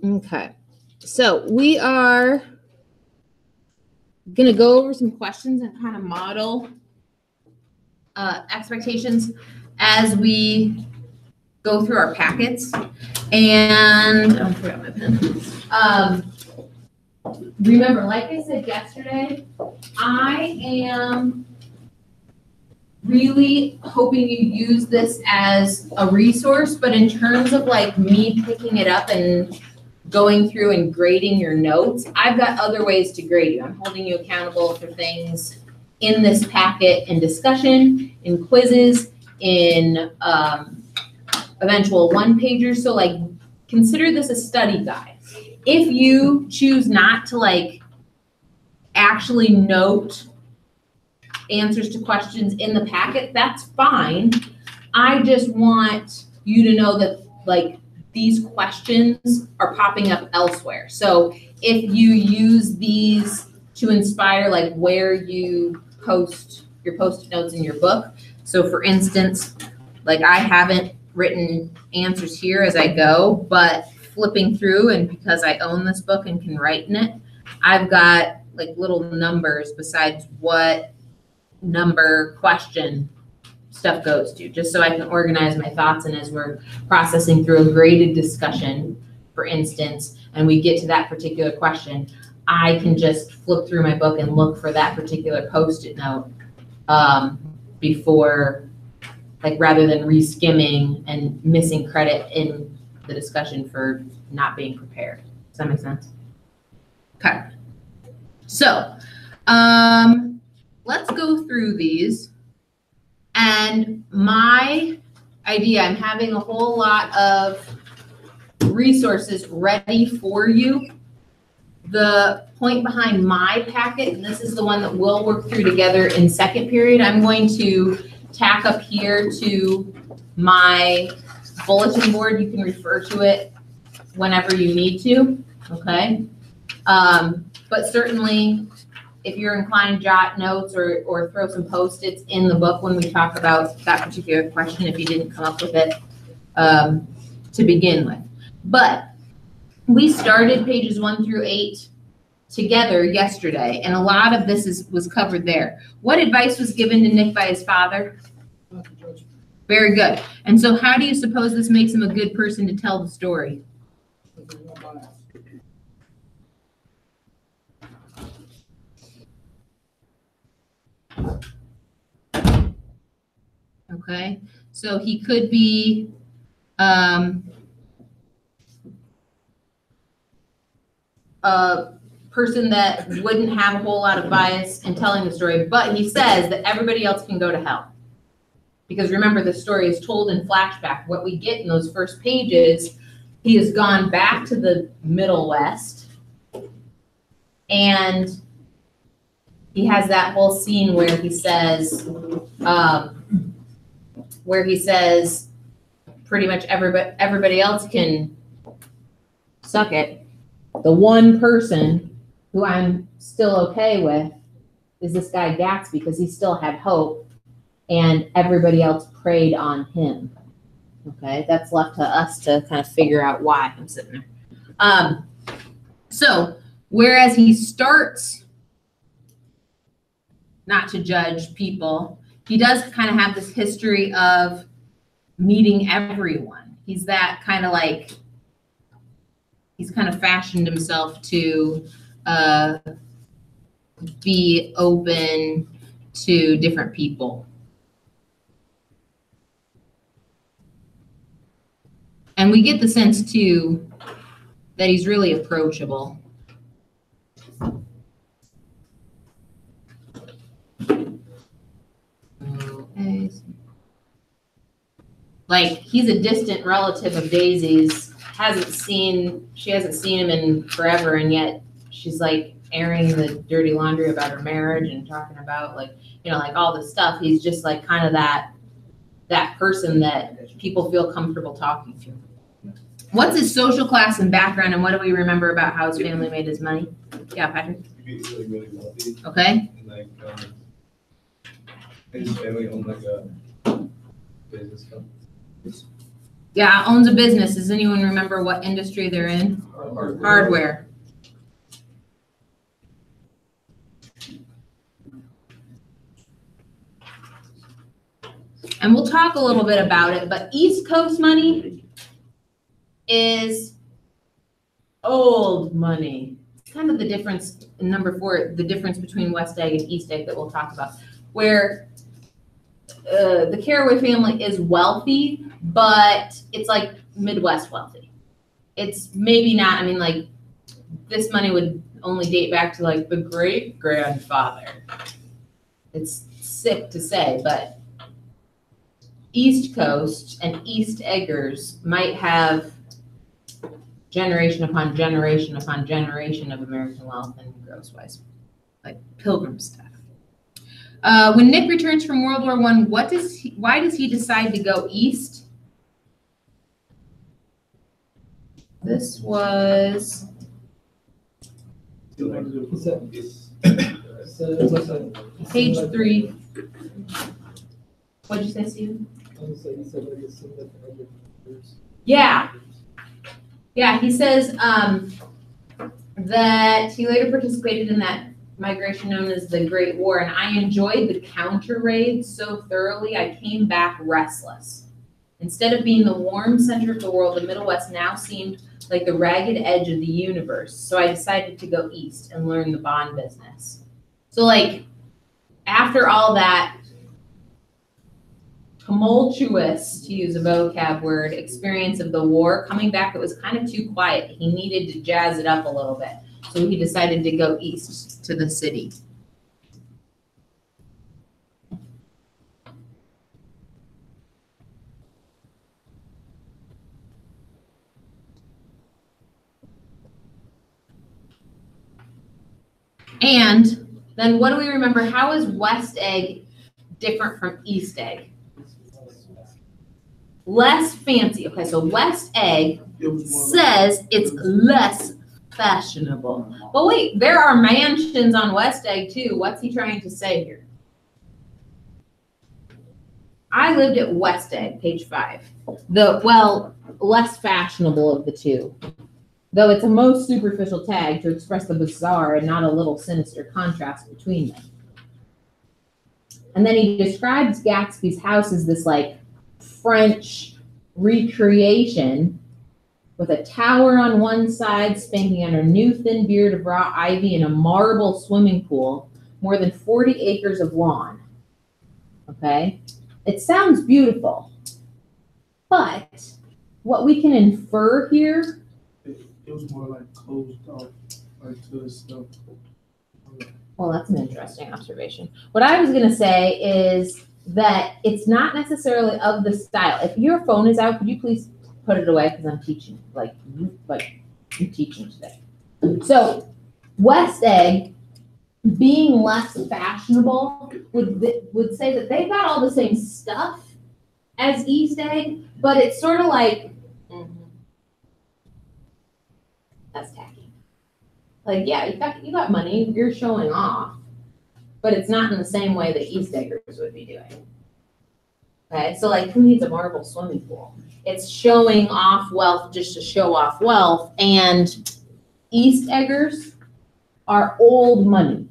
Okay, so we are going to go over some questions and kind of model expectations as we go through our packets. And I forgot my pen. Remember, like I said yesterday, I am really hoping you use this as a resource, but in terms of like me picking it up and going through and grading your notes, I've got other ways to grade you. I'm holding you accountable for things in this packet, in discussion, in quizzes, in eventual one-pagers. So like, consider this a study guide. If you choose not to like actually note answers to questions in the packet, that's fine. I just want you to know that like these questions are popping up elsewhere. So if you use these to inspire like where you post your post-it notes in your book. So for instance, like I haven't written answers here as I go, but flipping through, and because I own this book and can write in it, I've got like little numbers besides what number question stuff goes to, just so I can organize my thoughts. And as we're processing through a graded discussion, for instance, and we get to that particular question, I can just flip through my book and look for that particular post-it note before, like rather than reskimming and missing credit in the discussion for not being prepared. Does that make sense? Okay. So let's go through these. And my idea, I'm having a whole lot of resources ready for you. The point behind my packet, and this is the one that we'll work through together in second period, I'm going to tack up here to my bulletin board. You can refer to it whenever you need to, okay? But certainly, if you're inclined, jot notes or throw some Post-its in the book when we talk about that particular question if you didn't come up with it to begin with. But we started pages 1 through 8 together yesterday, and a lot of this was covered there. What advice was given to Nick by his father? Very good. And so how do you suppose this makes him a good person to tell the story? Okay, so he could be a person that wouldn't have a whole lot of bias in telling the story, but he says that everybody else can go to hell. Because remember, the story is told in flashback. What we get in those first pages, he has gone back to the Middle West, and he has that whole scene where he says, pretty much everybody else can suck it. The one person who I'm still okay with is this guy Gatsby, because he still had hope and everybody else preyed on him. Okay, that's left to us to kind of figure out why. I'm sitting there. So whereas he starts not to judge people, he does kind of have this history of meeting everyone. He's that kind of like, he's kind of fashioned himself to be open to different people. And we get the sense too that he's really approachable. Okay. Like, he's a distant relative of Daisy's. She hasn't seen him in forever, and yet she's like airing the dirty laundry about her marriage and talking about like, you know, like all this stuff. He's just like kind of that person that people feel comfortable talking to. What's his social class and background, and what do we remember about how his family made his money? Yeah, Patrick? He's really, really wealthy. Okay. And like, his family owned like a business company. Yeah, owns a business. Does anyone remember what industry they're in? Car Hardware. And we'll talk a little bit about it, but East Coast money is old money. It's kind of the difference in number 4, the difference between West Egg and East Egg that we'll talk about, where the Caraway family is wealthy, but it's like Midwest wealthy. It's maybe not, I mean, like, this money would only date back to like the great grandfather. It's sick to say, but East Coast and East Eggers might have generation upon generation upon generation of American wealth and gross wise, like Pilgrim stuff. When Nick returns from World War I, why does he decide to go east? This was page 3. What'd you say, Steven? Yeah. Yeah, he says that he later participated in that migration known as the Great War, and I enjoyed the counter raids so thoroughly I came back restless. Instead of being the warm center of the world, the Middle West now seemed like the ragged edge of the universe. So I decided to go east and learn the bond business. So like after all that tumultuous, to use a vocab word, experience of the war, coming back, it was kind of too quiet. He needed to jazz it up a little bit. So he decided to go east to the city. And then what do we remember? How is West Egg different from East Egg? Less fancy. Okay, so West Egg says it's less fashionable. But wait, there are mansions on West Egg too. What's he trying to say here? I lived at West Egg, page 5. Less fashionable of the two. Though it's a most superficial tag to express the bizarre and not a little sinister contrast between them. And then he describes Gatsby's house as this like French recreation with a tower on one side spanking under new thin beard of raw ivy and a marble swimming pool, more than 40 acres of lawn. Okay? It sounds beautiful, but what we can infer here, it was more like closed off, like to the stuff. well, that's an interesting observation. What I was going to say is that it's not necessarily of the style. If your phone is out, could you please put it away, because I'm teaching, like I'm teaching today. So West Egg, being less fashionable, would say that they've got all the same stuff as East Egg, but it's sort of like, that's tacky. Like, yeah, you got money, you're showing off, but it's not in the same way that East Eggers would be doing. Okay, so like, who needs a marble swimming pool? It's showing off wealth just to show off wealth, and East Eggers are old money.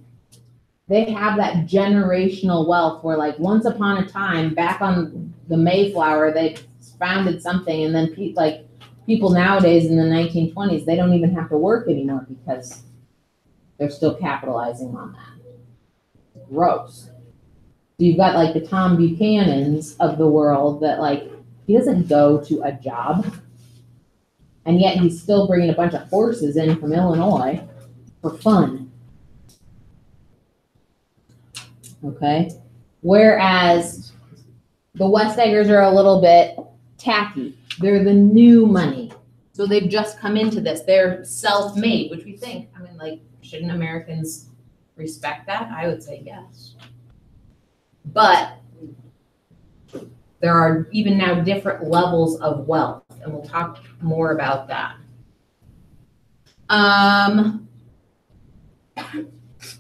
They have that generational wealth where, like, once upon a time, back on the Mayflower, they founded something, and then people nowadays in the 1920s, they don't even have to work anymore because they're still capitalizing on that. Gross. So you've got like the Tom Buchanans of the world that like, he doesn't go to a job, and yet he's still bringing a bunch of horses in from Illinois for fun. Okay? Whereas the West Eggers are a little bit tacky. They're the new money. So they've just come into this. They're self-made, which we think, I mean, like, shouldn't Americans respect that? I would say yes. But there are even now different levels of wealth, and we'll talk more about that.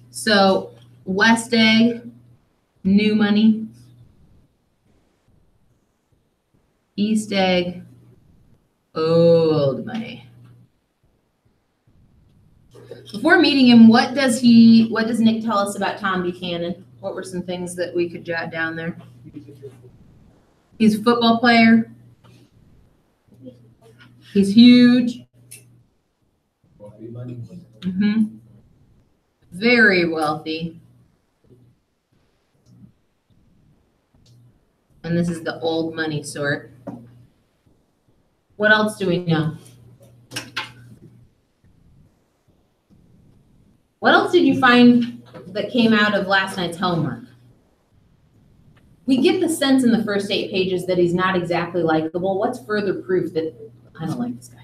So West Egg, new money. East Egg, old money. before meeting him, what does Nick tell us about Tom Buchanan? What were some things that we could jot down there? He's a football player. He's huge. Very wealthy. And this is the old money sort. What else do we know? What else did you find that came out of last night's homework? We get the sense in the first 8 pages that he's not exactly likable. What's further proof that I don't like this guy?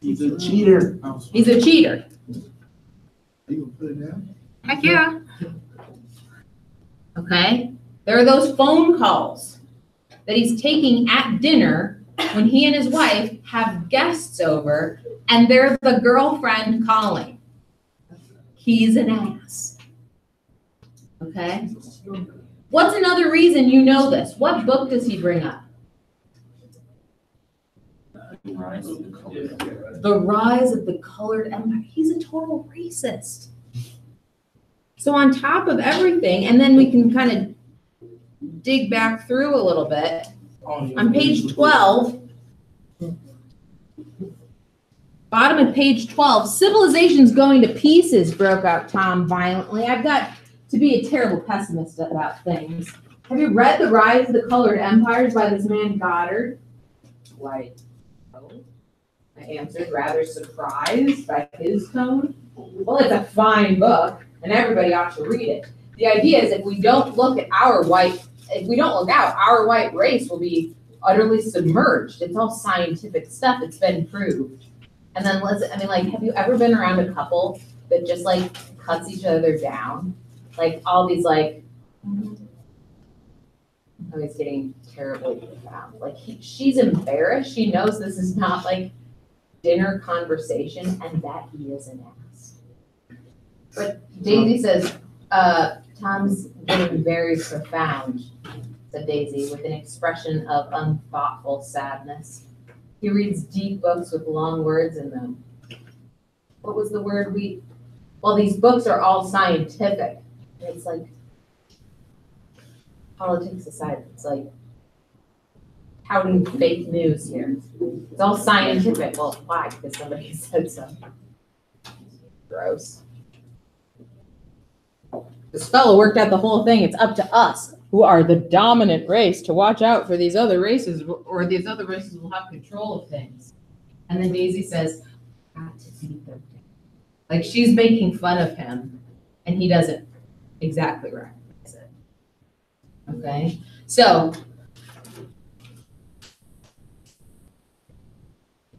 He's a cheater. He's a cheater. Are you gonna put it down? Heck yeah. Okay. There are those phone calls that he's taking at dinner when he and his wife have guests over and they're the girlfriend calling. He's an ass. Okay. What's another reason you know this? What book does he bring up? The Rise of the Colored Empire. He's a total racist. So on top of everything, and then we can kind of dig back through a little bit. On page 12, bottom of page 12, civilization's going to pieces, broke out Tom violently. I've got to be a terrible pessimist about things. Have you read The Rise of the Colored Empires by this man Goddard? Why? I answered, rather surprised by his tone. Well, it's a fine book, and everybody ought to read it. The idea is if we don't look at our white race will be utterly submerged. It's all scientific stuff. It's been proved. And then have you ever been around a couple that just like cuts each other down? Like all these like, oh, he's getting terribly profound. Like she's embarrassed. She knows this is not like dinner conversation and that he is an ass. But Daisy says, Tom's getting very profound, said Daisy, with an expression of unthoughtful sadness. He reads deep books with long words in them. What was the word these books are all scientific. It's like, politics aside, it's like touting fake news here. It's all scientific. Well, why? Because somebody said so. Gross. This fellow worked out the whole thing. It's up to us, who are the dominant race, to watch out for these other races, or these other races will have control of things. And then Daisy says, got to beat them. Like she's making fun of him, and he doesn't exactly recognize it. Okay? So,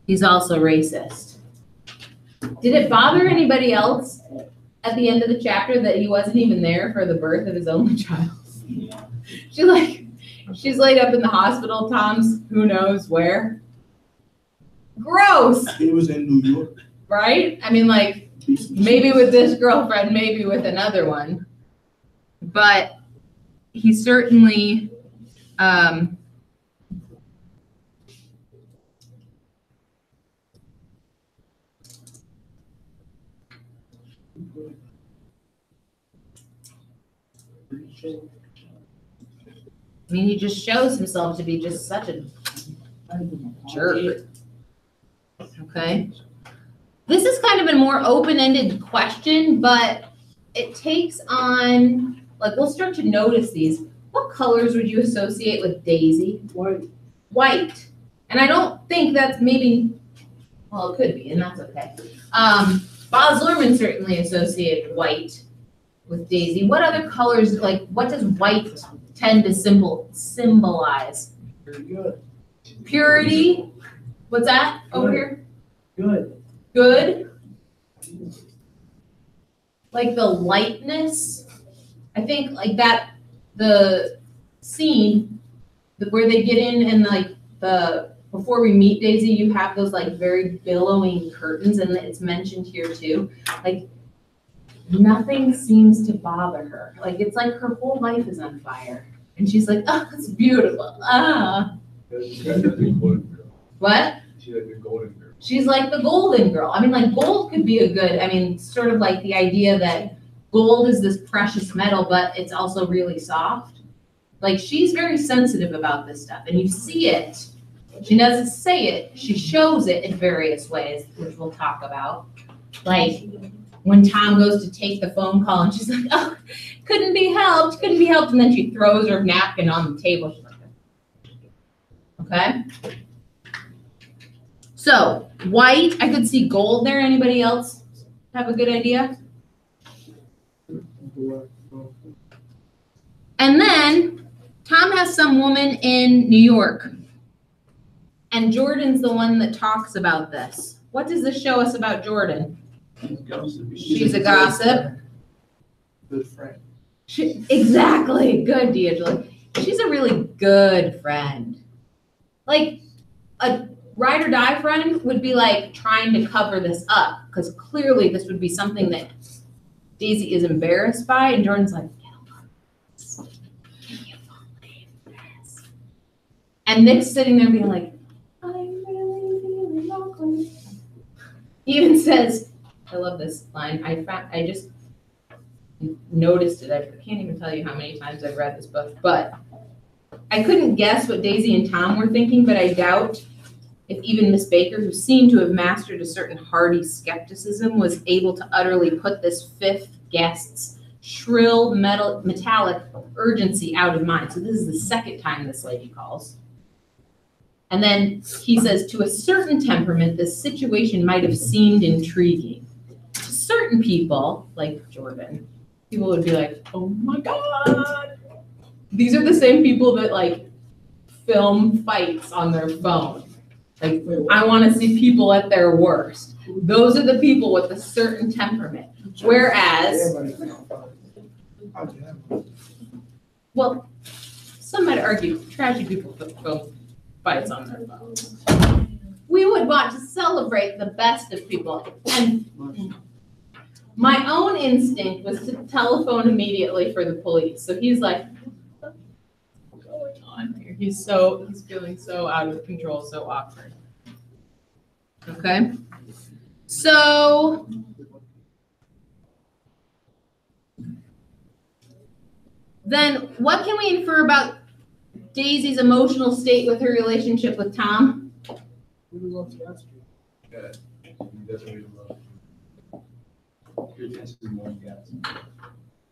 he's also racist. Did it bother anybody else at the end of the chapter that he wasn't even there for the birth of his only child? She's laid up in the hospital, Tom's who knows where. Gross! He was in New York. Right? I mean, like, maybe with this girlfriend, maybe with another one. But he certainly, I mean, he just shows himself to be just such a jerk. Okay. This is kind of a more open-ended question, but it takes on, like, we'll start to notice these. What colors would you associate with Daisy? White. White. And I don't think that's maybe, well, it could be, and that's okay. Boz Luhrmann certainly associated white with Daisy. What other colors, like, what does white tend to symbolize? Very good. Purity. What's that over here? Good. Good. Like the lightness. I think like that, the scene where they get in and like before we meet Daisy, you have those like very billowing curtains, and it's mentioned here too. Like nothing seems to bother her. Like it's like her whole life is on fire. And she's like, oh, it's beautiful. Ah. She had the golden girl. What? She had the golden girl. She's like the golden girl. I mean, like gold could be a good, I mean, sort of like the idea that gold is this precious metal, but it's also really soft. Like she's very sensitive about this stuff and you see it. She doesn't say it, she shows it in various ways, which we'll talk about. Like when Tom goes to take the phone call and she's like, oh, couldn't be helped. And then she throws her napkin on the table. She's like, okay. So white, I could see gold there. Anybody else have a good idea? And then Tom has some woman in New York. And Jordan's the one that talks about this. What does this show us about Jordan? She's a gossip. Good friend. Exactly. Good, D'Angelo. She's a really good friend. Like a ride or die friend would be like trying to cover this up because clearly this would be something that Daisy is embarrassed by, and Jordan's like, and Nick's sitting there being like, I'm really feeling awkward. He even says, I love this line. I just noticed it. I can't even tell you how many times I've read this book, but I couldn't guess what Daisy and Tom were thinking, but I doubt if even Miss Baker, who seemed to have mastered a certain hardy skepticism, was able to utterly put this fifth guest's shrill metallic urgency out of mind. So this is the second time this lady calls. And then he says, to a certain temperament, this situation might have seemed intriguing. To certain people, like Jordan, people would be like, oh my God. These are the same people that like film fights on their phone. Like, I want to see people at their worst. Those are the people with a certain temperament. Whereas, well, some might argue trashy people film fights on their phones. We would want to celebrate the best of people. And my own instinct was to telephone immediately for the police. So he's like, what's going on here? He's feeling so out of control, so awkward. Okay. So then what can we infer about Daisy's emotional state with her relationship with Tom? Yeah, he doesn't really love you. You're just more guys.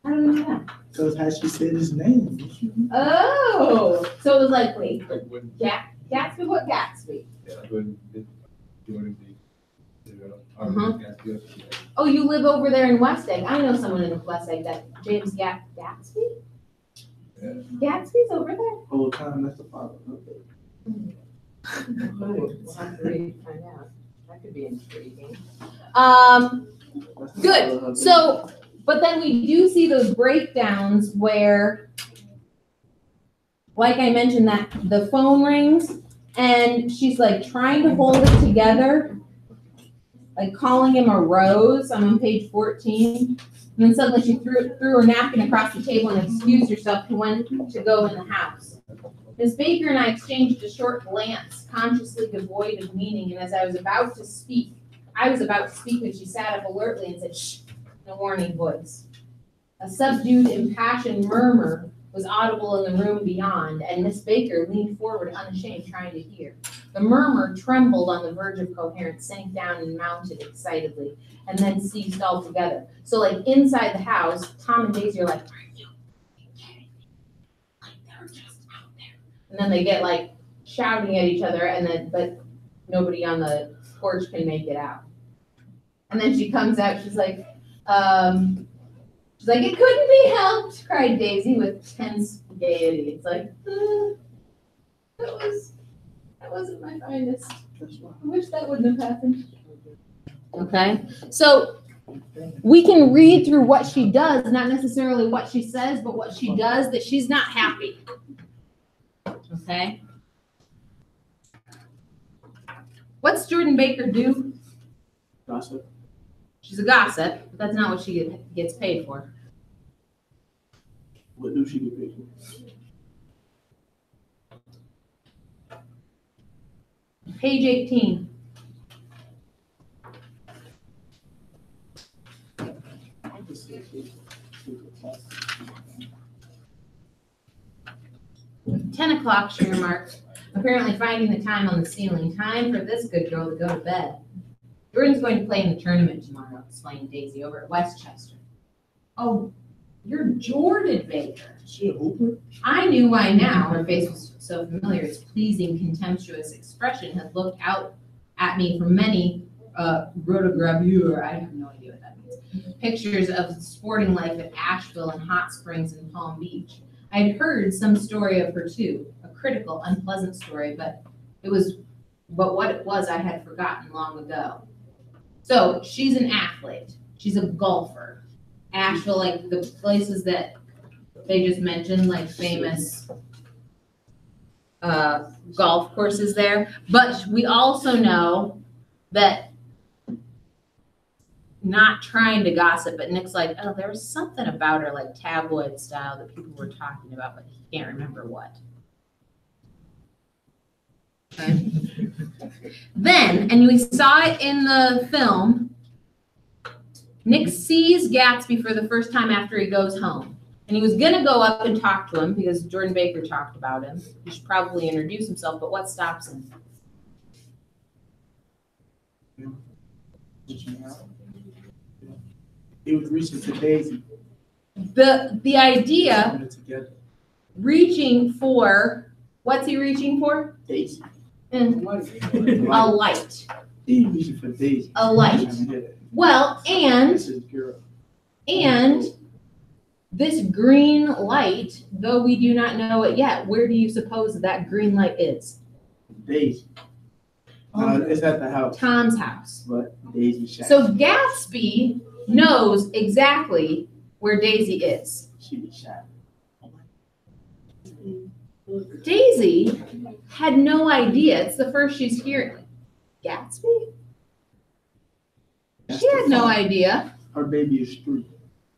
I don't know that. Because how she said his name. Oh, so it was like, wait, Like when, Gatsby, what Gatsby? yeah, like when doing Uh-huh. Gatsby. Oh, you live over there in West Egg. I know someone in West Egg that James Gatsby? Yeah. Gatsby's over there? Whole time, that's the father. We'll have to find out. That could be intriguing. Good. So, but then we do see those breakdowns where, like I mentioned, that the phone rings and she's like trying to hold it together, like calling him a rose. I'm on page 14. And then suddenly she threw her napkin across the table and excused herself to when to go in the house. Miss Baker and I exchanged a short glance, consciously devoid of meaning, and as I was about to speak when she sat up alertly and said, shh, in a warning voice. A subdued, impassioned murmur was audible in the room beyond, and Miss Baker leaned forward unashamed, trying to hear. The murmur trembled on the verge of coherence, sank down and mounted excitedly, and then ceased altogether. So like inside the house, Tom and Daisy are like, are you kidding me? Like they're just out there. And then they get like shouting at each other, and then but nobody on the porch can make it out. And then she comes out, she's like, it couldn't be helped, cried Daisy with tense gaiety. It's like, that wasn't my finest. I wish that wouldn't have happened. Okay, so we can read through what she does, not necessarily what she says, but what she does, that she's not happy. Okay. What's Jordan Baker do? Gossip. She's a gossip, but that's not what she gets paid for. What do she get paid for? Page 18. o'clock, she remarked, apparently finding the time on the ceiling. Time for this good girl to go to bed. Jordan's going to play in the tournament tomorrow, explained Daisy over at Westchester. Oh, you're Jordan Baker. I knew why now. Her face was so familiar. Its pleasing, contemptuous expression had looked out at me from many rotogravure. I have no idea what that means. Pictures of sporting life at Asheville and Hot Springs and Palm Beach. I had heard some story of her too, a critical, unpleasant story, but what it was I had forgotten long ago. So she's an athlete. She's a golfer. Asheville, like the places that they just mentioned, like famous golf courses there. But we also know that, not trying to gossip, but Nick's like, oh, there was something about her, like tabloid style, that people were talking about, but he can't remember what. Okay. Then, and we saw it in the film, Nick sees Gatsby for the first time after he goes home. And he was going to go up and talk to him because Jordan Baker talked about him. He should probably introduce himself, but what stops him? He was reaching for Daisy. The idea, reaching for, what's he reaching for? Daisy. A light. He reaching for Daisy. A light. Well, and this green light, though we do not know it yet, where do you suppose that green light is? Daisy. It's at the house. Tom's house. But Daisy shot. So Gatsby knows exactly where Daisy is. She was shot. Daisy had no idea. It's the first she's hearing. Gatsby? She had no idea. Her baby is street.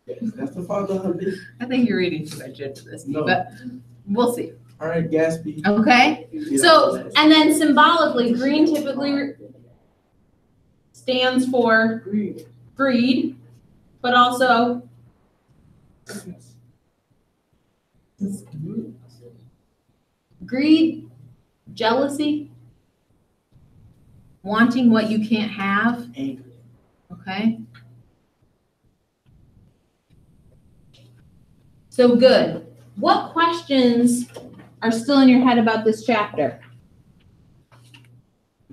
Yes, that's the father of her baby. I think you're reading too much into this, No. but we'll see. All right, Gatsby. Okay? So, and then symbolically, green typically stands for greed, but also greed, jealousy, wanting what you can't have. Anger. Okay? So good. What questions are still in your head about this chapter?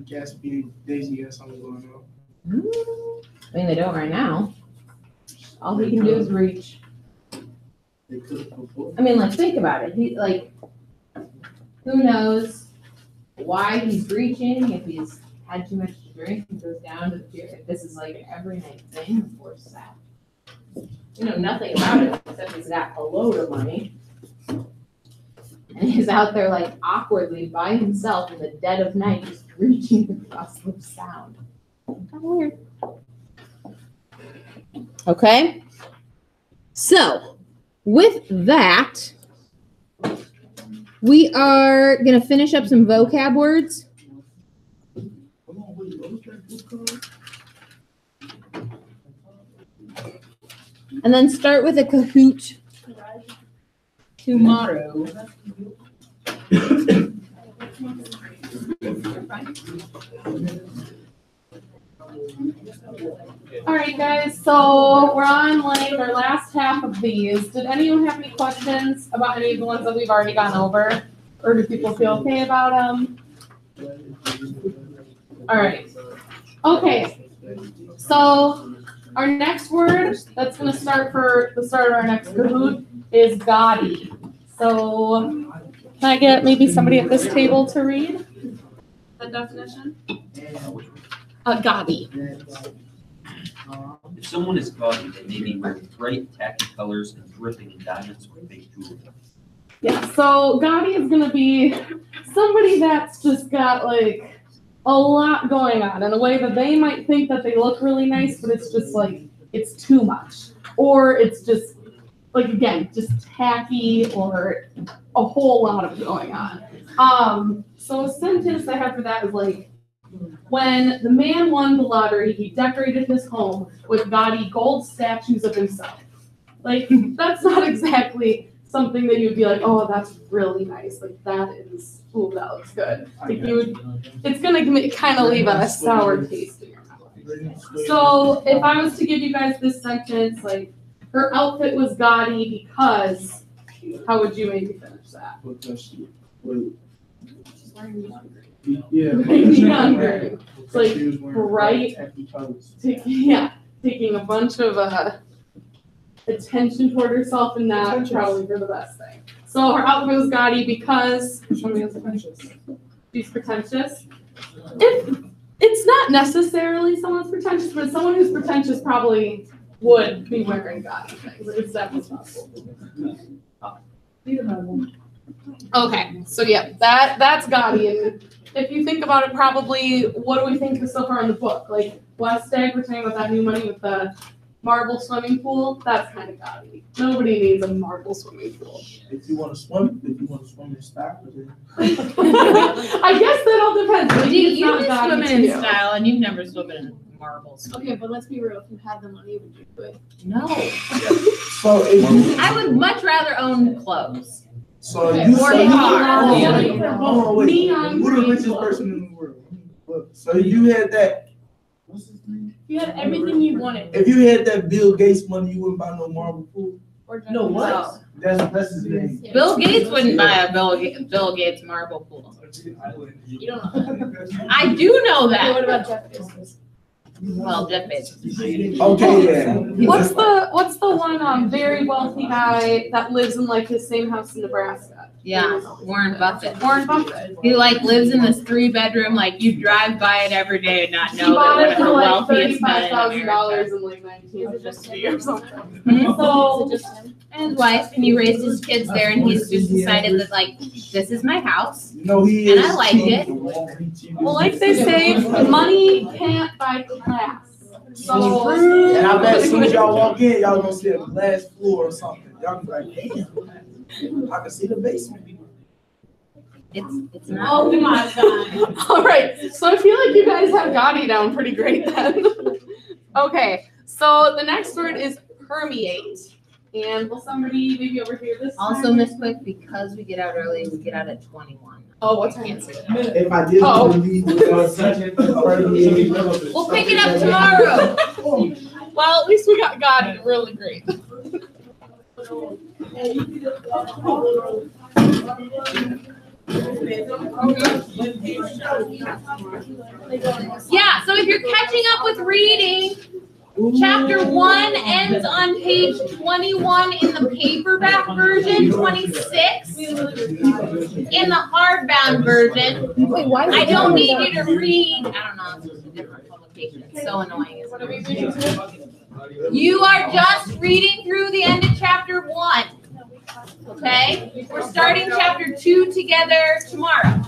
Gatsby, Daisy has something going on. I mean, they don't right now. All he can do is reach. They could have before. I mean, like, think about it. He, like, who knows why he's reaching, if he's had too much to drink and goes down to the pier. If this is like an every night thing, of course, that. You know nothing about it except he's got a load of money. And he's out there like awkwardly by himself in the dead of night, just reaching across the sound. Kind of weird. Okay. So, with that, we are going to finish up some vocab words. And then start with a Kahoot tomorrow. All right, guys, so we're on like our last half of these. Did anyone have any questions about any of the ones that we've already gone over? Or do people feel okay about them? All right. Okay, so our next word that's going to start for the start of our next Kahoot is gaudy. So can I get maybe somebody at this table to read the definition? Gaudy. If someone is gaudy, they may be wearing bright, tacky colors and dripping in diamonds or fake jewelry. Yeah, so gaudy is going to be somebody that's just got like a lot going on in a way that they might think that they look really nice, but it's just like, it's too much. Or it's just, like, again, just tacky or a whole lot of going on. So a sentence I have for that is like, when the man won the lottery, he decorated his home with gaudy gold statues of himself. Like, that's not exactly something that you would be like, oh, that's really nice. Like that is, ooh, that looks good. Like you would, it's gonna kind of leave a sour taste in your mouth. So if I was to give you guys this sentence, like her outfit was gaudy because, how would you maybe finish that? Yeah. Younger. It's like She was wearing bright, tacky colors. taking a bunch of attention toward herself and not probably for the best thing. So her outfit was gaudy because she's pretentious. It's not necessarily someone's pretentious, but someone who's pretentious probably would be wearing gaudy things. It's definitely possible. Okay, so yeah, that's gaudy, and if you think about it, probably what do we think of so far in the book? Like West Egg, we're talking about that new money with the marble swimming pool. That's kind of gaudy. Nobody needs a marble swimming pool. If you want to swim, in style, then I guess that all depends. Maybe Do it's you not miss gaudy swimming to in you. style and you've never swum in marbles? Okay, but let's be real. If you had the money, would you do it? No. so if you I would much rather own clothes. so Okay, you or say car. hold on, wait. Neon Who the green richest clothes. person in the world? Look, so if you had that, what's his name? If you had everything you wanted, If you had that Bill Gates money, you wouldn't buy no marble pool. or Jeff No, what? Bezos. That's his name. Yeah. Bill Gates wouldn't buy a Bill Gates marble pool. You don't know that. I do know Okay, that. what about Jeff Bezos? Well, Jeff Bezos. Okay, yeah. What's the one very wealthy guy that lives in like his same house in Nebraska? Yeah, Warren Buffett. Warren Buffett. He like lives in this 3-bedroom, like you drive by it every day and not He know that bought one it of for the like wealthiest men in $35,000 America. in like 1950 or something. Mhm. So Is it just him? And his wife, and he raised his kids there, and he's just decided that like this is my house. You know he And is. I like it. well, like they say, money can't buy class. So And I bet as soon as y'all walk in, y'all gonna see a glass floor or something. Y'all gonna be like, damn, I can see the basement. It's not. Oh my God. all right, so I feel like you guys have Gotti down pretty great then. Okay, so the next word is permeate. And will somebody maybe over here this Also, time? Miss Quick, because we get out early, we get out at 21. Oh, what I time can't is see it? that. If I did Oh. leave with We'll pick it up tomorrow. Well, at least we got Gotti really great. Yeah, so if you're catching up with reading, chapter 1 ends on page 21 in the paperback version, 26 in the hardbound version. Wait, why? I don't need you to read. I don't know, it's just a different publication. It's so annoying. Isn't it? You are just reading through the end of chapter 1. Okay? We're starting chapter 2 together tomorrow.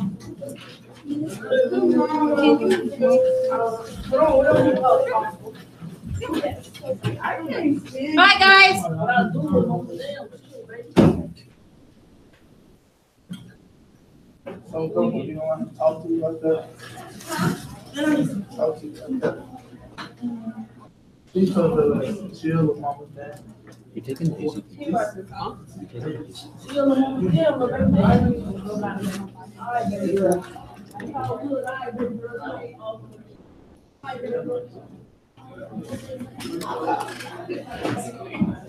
Bye, guys. So go, you don't want to talk to you like that. Talk to you like that. Please come to chill with mama's dad. You're taking it easy. Yeah.